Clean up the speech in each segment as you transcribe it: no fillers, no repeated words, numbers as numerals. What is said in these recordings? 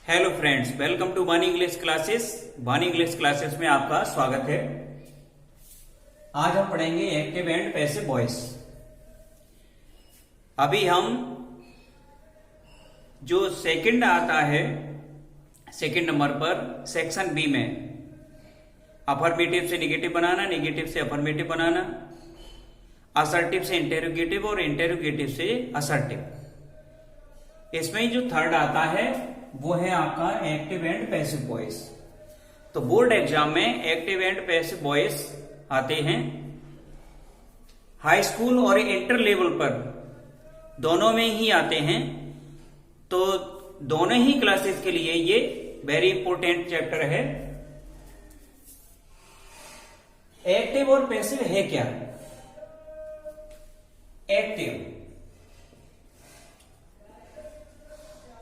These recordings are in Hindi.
हेलो फ्रेंड्स, वेलकम टू बानी इंग्लिश क्लासेस। बानी इंग्लिश क्लासेस में आपका स्वागत है। आज हम पढ़ेंगे एक्टिव एंड पैसिव वॉइस। अभी हम जो सेकंड आता है, सेकंड नंबर पर सेक्शन बी में अफर्मेटिव से निगेटिव बनाना, निगेटिव से अफर्मेटिव बनाना, असर्टिव से इंटेरोगेटिव और इंटेरोगेटिव से असर्टिव, इसमें जो थर्ड आता है वो है आपका एक्टिव एंड पैसिव वॉइस। तो बोर्ड एग्जाम में एक्टिव एंड पैसिव वॉइस आते हैं। हाई स्कूल और इंटर लेवल पर दोनों में ही आते हैं। तो दोनों ही क्लासेस के लिए ये वेरी इंपॉर्टेंट चैप्टर है। एक्टिव और पैसिव है क्या?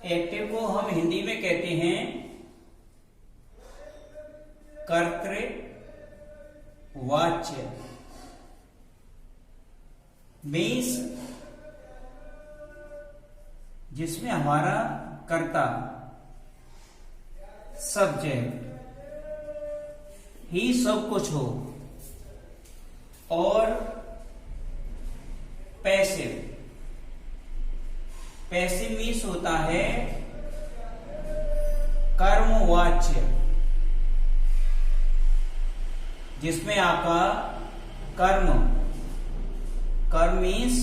एक्टिव को हम हिंदी में कहते हैं कर्तृवाच्य। मीन्स जिसमें हमारा कर्ता सब्जेक्ट ही सब कुछ हो। और पैसिव मीन्स होता है कर्मवाच्य, जिसमें आपका कर्म मीन्स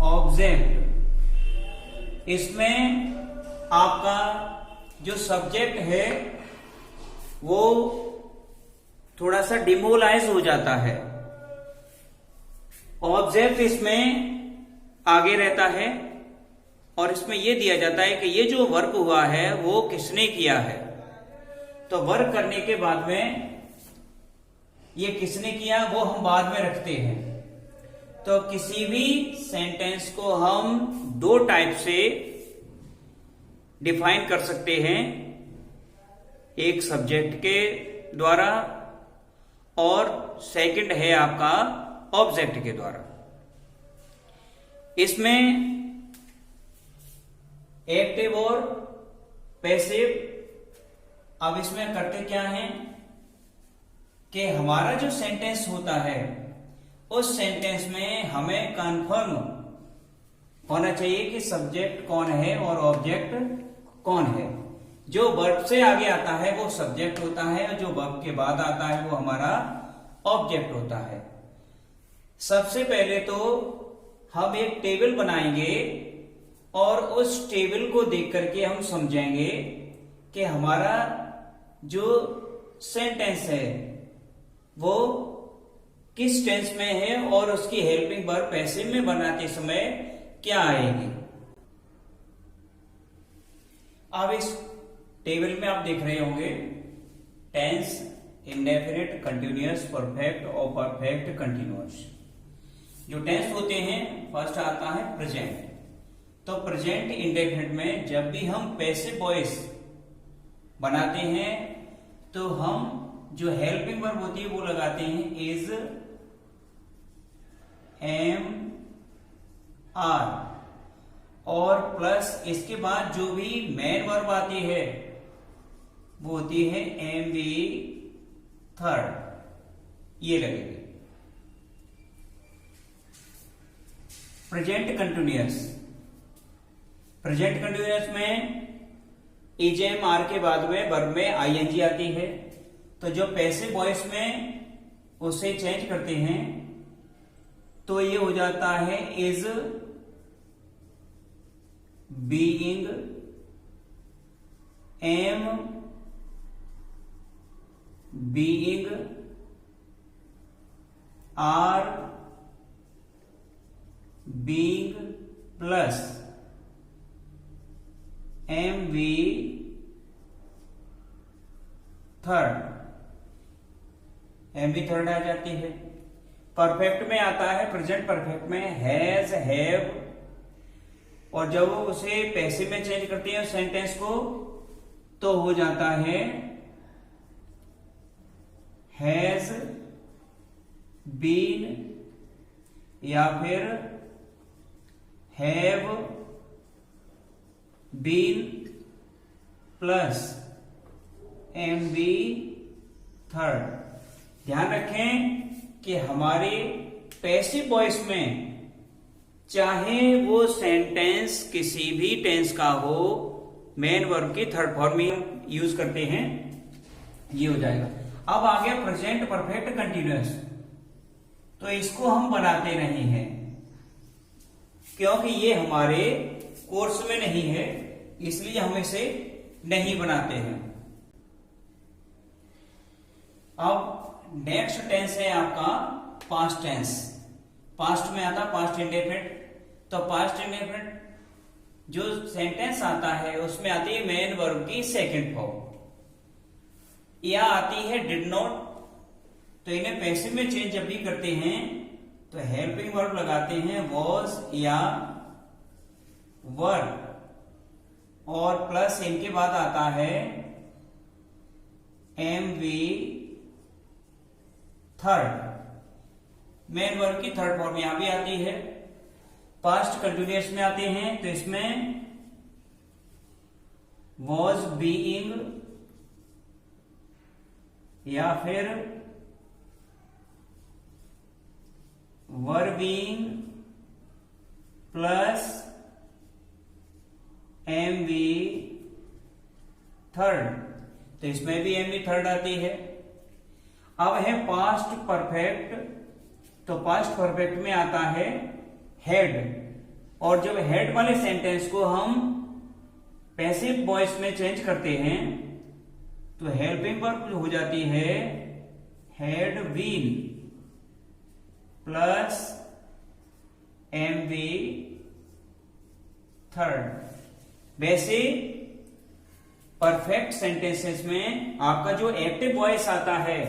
ऑब्जेक्ट। इसमें आपका जो सब्जेक्ट है वो थोड़ा सा डिमोलाइज हो जाता है। ऑब्जेक्ट इसमें आगे रहता है और इसमें यह दिया जाता है कि ये जो वर्क हुआ है वो किसने किया है। तो वर्क करने के बाद में ये किसने किया वो हम बाद में रखते हैं। तो किसी भी सेंटेंस को हम दो टाइप से डिफाइन कर सकते हैं, एक सब्जेक्ट के द्वारा और सेकंड है आपका ऑब्जेक्ट के द्वारा। इसमें एक्टिव और पैसिव, अब इसमें करते क्या है कि हमारा जो सेंटेंस होता है उस सेंटेंस में हमें कंफर्म होना चाहिए कि सब्जेक्ट कौन है और ऑब्जेक्ट कौन है। जो वर्ब से आगे आता है वो सब्जेक्ट होता है और जो वर्ब के बाद आता है वो हमारा ऑब्जेक्ट होता है। सबसे पहले तो हम एक टेबल बनाएंगे और उस टेबल को देख करके हम समझेंगे कि हमारा जो सेंटेंस है वो किस टेंस में है और उसकी हेल्पिंग वर्ब पैसिव में बनाते समय क्या आएगी। अब इस टेबल में आप देख रहे होंगे टेंस, इंडेफिनिट, कंटिन्यूअस, परफेक्ट और परफेक्ट कंटिन्यूअस। जो टेंस होते हैं फर्स्ट आता है प्रेजेंट। तो प्रेजेंट इंडेफिनिट में जब भी हम पैसिव वॉइस बनाते हैं तो हम जो हेल्पिंग वर्ब होती है वो लगाते हैं इज, एम, आर और प्लस इसके बाद जो भी मेन वर्ब आती है वो होती है एम, बी, थर्ड, ये लगेगी। प्रेजेंट कंटिन्यूअस में इज, एम, आर के बाद में वर्ब में आईएनजी आती है। तो जो पैसिव वॉइस में उसे चेंज करते हैं तो ये हो जाता है is being, am being, are being plus M V third, M V third आ जाती है। परफेक्ट में आता है, प्रेजेंट परफेक्ट में हैज, हैव, और जब वो उसे पैसिव में चेंज करती है सेंटेंस को तो हो जाता है हैज बीन या फिर have been plus M B third. ध्यान रखें कि हमारे पैसिव वॉइस में चाहे वो सेंटेंस किसी भी टेंस का हो, मेन वर्ब की थर्ड फॉर्म में यूज करते हैं, ये हो जाएगा। अब आ गया प्रेजेंट परफेक्ट कंटिन्यूअस। तो इसको हम बनाते नहीं हैं क्योंकि ये हमारे कोर्स में नहीं है, इसलिए हम इसे नहीं बनाते हैं। अब नेक्स्ट टेंस है आपका पास्ट टेंस। पास्ट में आता पास्ट इंडेफिनिट। तो पास्ट इंडेफिनिट जो सेंटेंस आता है उसमें आती है मेन वर्ब की सेकंड फॉर्म, या आती है डिड नॉट। तो इन्हें पैसिव में चेंज जब भी करते हैं तो हेल्पिंग वर्ब लगाते हैं वॉज या वर, और प्लस इनके बाद आता है M V third. Main verb की थर्ड फॉर्म यहां भी आती है। पास्ट कंटिन्यूअस में आते हैं तो इसमें वॉज बीइंग या फिर were being plus M B third. तो इसमें भी एम बी थर्ड आती है। अब है पास्ट परफेक्ट। तो पास्ट परफेक्ट में आता है हेड, और जब हेड वाले सेंटेंस को हम पैसिव वॉइस में चेंज करते हैं तो हेल्पिंग वर्ब हो जाती है had been plus M B third. वैसे परफेक्ट सेंटेंसेस में आपका जो एक्टिव वॉइस आता है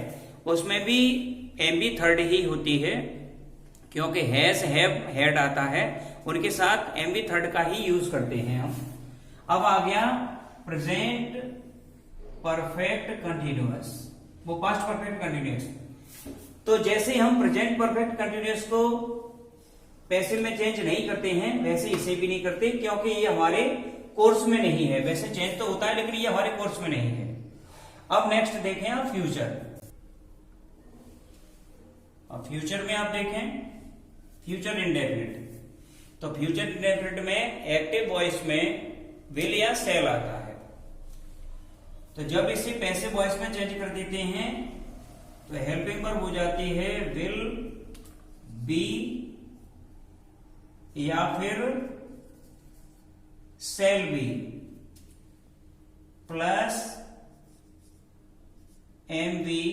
उसमें भी एम बी थर्ड ही होती है, क्योंकि हैज हैव हैड आता है, उनके साथ एम बी थर्ड का ही यूज करते हैं हम। अब आ गया प्रेजेंट परफेक्ट कंटिन्यूअस, वो पास्ट परफेक्ट कंटिन्यूअस। तो जैसे हम प्रेजेंट परफेक्ट कंटिन्यूअस को पैसिव में चेंज नहीं करते हैं वैसे इसे भी नहीं करते, क्योंकि ये हमारे कोर्स में नहीं है। वैसे चेंज तो होता है लेकिन ये हमारे कोर्स में नहीं है। अब नेक्स्ट देखें आप फ्यूचर। अब फ्यूचर में आप देखें फ्यूचर इंडेफिनिट। तो फ्यूचर इंडेफिनिट में एक्टिव वॉइस में विल या शैल आता है। तो जब इसे पैसिव वॉइस में चेंज कर देते हैं तो हेल्पिंग वर्ब हो जाती है विल बी या फिर shall be plus M B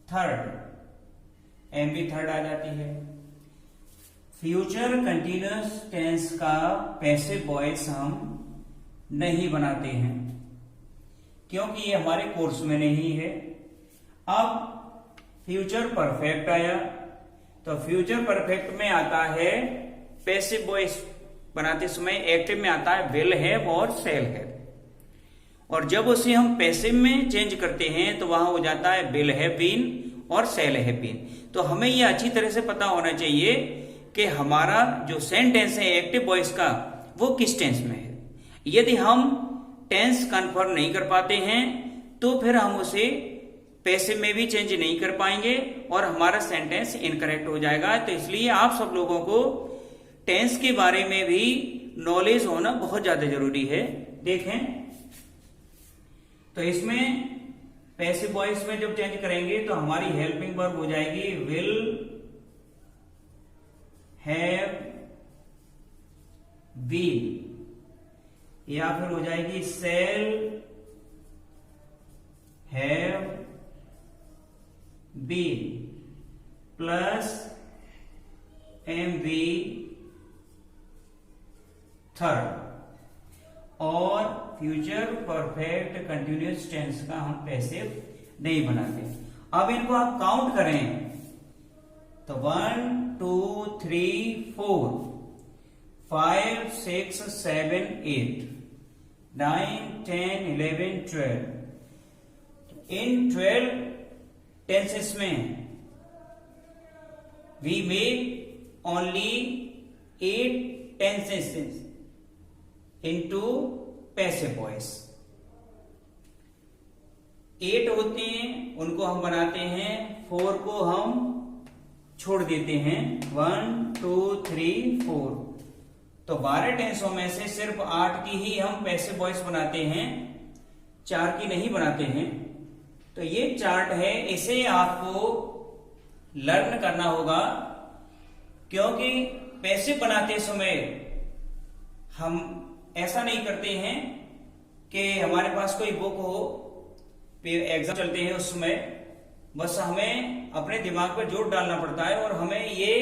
third. M B third आ जाती है। फ्यूचर कंटिन्यूअस टेंस का पैसिव वॉइस हम नहीं बनाते हैं क्योंकि ये हमारे कोर्स में नहीं है। अब फ्यूचर परफेक्ट आया। तो फ्यूचर परफेक्ट में आता है पैसिव वॉइस बनाते समय एक्टिव में आता है विल हैव और शैल हैव, और जब उसे हम पैसिव में चेंज करते हैं तो वहां हो जाता है विल हैव बीन और शैल हैव बीन। तो हमें यह अच्छी तरह से पता होना चाहिए कि हमारा जो सेंटेंस है एक्टिव वॉइस का वो किस टेंस में है। यदि हम टेंस कंफर्म नहीं कर पाते हैं तो फिर हम उसे पैसिव में भी चेंज नहीं कर पाएंगे और हमारा सेंटेंस इनकरेक्ट हो जाएगा। तो इसलिए आप सब लोगों को टेंस के बारे में भी नॉलेज होना बहुत ज्यादा जरूरी है। देखें तो इसमें पैसिव वॉइस में जब चेंज करेंगे तो हमारी हेल्पिंग वर्ब हो जाएगी विल हैव बीन, या फिर हो जाएगी shall have been plus M B third. और फ्यूचर परफेक्ट कंटिन्यूअस टेंस का हम पैसिव नहीं बनाते। अब इनको आप काउंट करें तो 1 2 3 4 5 6 7 8 9 10 11 12। इन 12 टेंसेस में we make only 8 tenses into passive voice. 8 होते हैं उनको हम बनाते हैं, 4 को हम छोड़ देते हैं, 1 2 3 4। तो 12 टेंसों में से सिर्फ 8 की ही हम पैसिव वॉइस बनाते हैं, 4 की नहीं बनाते हैं। तो ये चार्ट है, इसे आपको लर्न करना होगा, क्योंकि पैसिव बनाते समय हम ऐसा नहीं करते हैं कि हमारे पास कोई बुक हो, एग्जाम चलते हैं उस समय बस हमें अपने दिमाग पर जोर डालना पड़ता है और हमें ये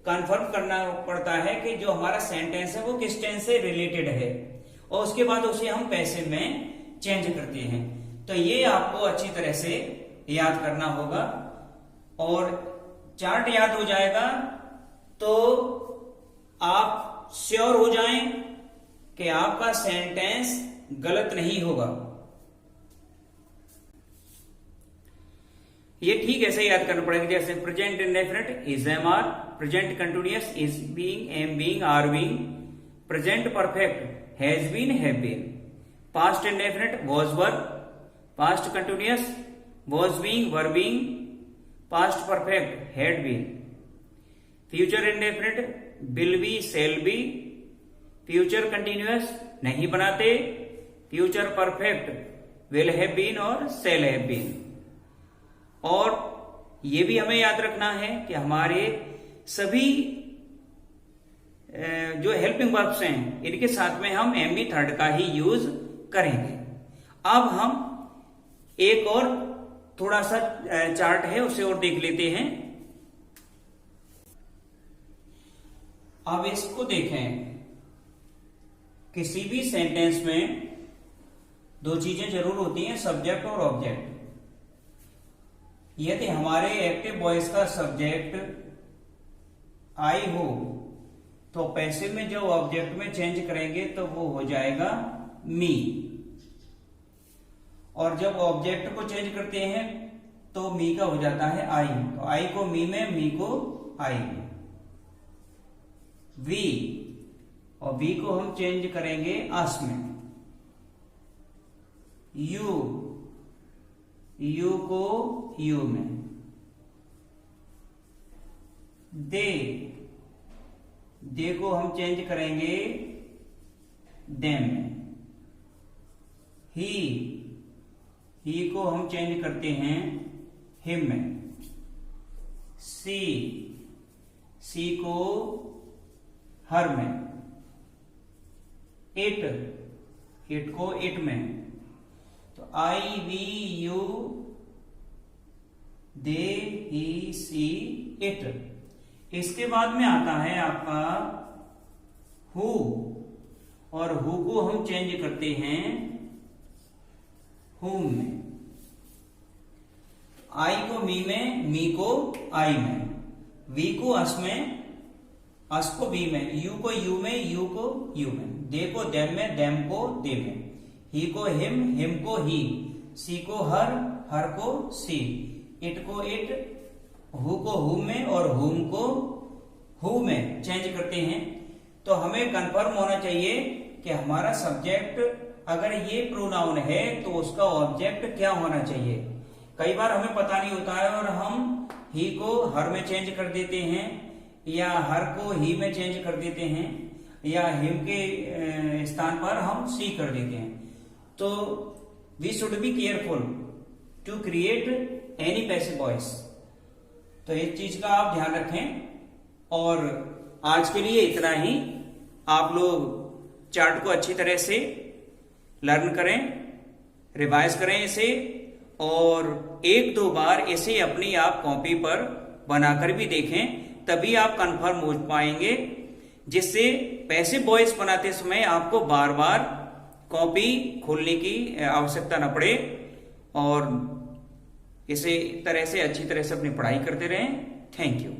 कंफर्म करना पड़ता है कि जो हमारा सेंटेंस है वो किस टेंस से रिलेटेड है, और उसके बाद उसे हम पैसिव में चेंज करते हैं। तो ये आपको अच्छी तरह से याद करना होगा, और चार्ट याद हो जाएगा तो आप श्योर हो जाएं कि आपका सेंटेंस गलत नहीं होगा। ये ठीक ऐसे याद करना पड़ेगा, जैसे present indefinite is am are, present continuous is being, am being, are being, present perfect has been, have been, past indefinite was were, past continuous was being, were being, past perfect had been, future indefinite will be, shall be, future continuous नहीं बनाते, future perfect will have been और शैल हैव बीन। और ये भी हमें याद रखना है कि हमारे सभी जो हेल्पिंग वर्ब्स हैं इनके साथ में हम एम बी थर्ड का ही यूज करेंगे। अब हम एक और थोड़ा सा चार्ट है उसे और देख लेते हैं। अब इसको देखें, किसी भी सेंटेंस में दो चीजें जरूर होती हैं, सब्जेक्ट और ऑब्जेक्ट। यदि हमारे एक्टिव वॉइस का सब्जेक्ट आई हो तो पैसिव में जो ऑब्जेक्ट में चेंज करेंगे तो वो हो जाएगा मी, और जब ऑब्जेक्ट को चेंज करते हैं तो मी का हो जाता है आई। तो आई को मी में, मी को आई में। वी, और वी को हम चेंज करेंगे अस में। यू, यू को यू में। दे, दे को हम चेंज करेंगे देम में। ही को हम चेंज करते हैं हिम में। सी को हर में। इट को इट में। तो I, we, you, they, he, she, it. इसके बाद में आता है आपका हु, और हु को हम चेंज करते हैं हुम में। आई को मी में, मी को आई में। वी को अस में, अस को वी में। यू को यू में, यू को यू में। दे को देम में, देम को दे में। ही को हिम, हिम को ही। सी को हर, हर को सी। इट को इट, हु को हु में और हुम को हु में चेंज करते हैं। तो हमें कंफर्म होना चाहिए कि हमारा सब्जेक्ट अगर ये प्रोनाउन है तो उसका ऑब्जेक्ट क्या होना चाहिए। कई बार हमें पता नहीं होता है और हम ही को हर में चेंज कर देते हैं, या हर को ही में चेंज कर देते हैं, या हिम के स्थान पर हम सी कर देते हैं। तो we should be careful to create any passive voice. तो इस चीज का आप ध्यान रखें। और आज के लिए इतना ही। आप लोग चार्ट को अच्छी तरह से लर्न करें, रिवाइज करें इसे, और 1-2 बार इसे अपनी आप कॉपी पर बनाकर भी देखें, तभी आप कंफर्म हो पाएंगे, जिससे पैसिव वॉइस बनाते समय आपको बार बार कॉपी खोलने की आवश्यकता न पड़े, और इसे तरह से अच्छी तरह से अपनी पढ़ाई करते रहें। Thank you.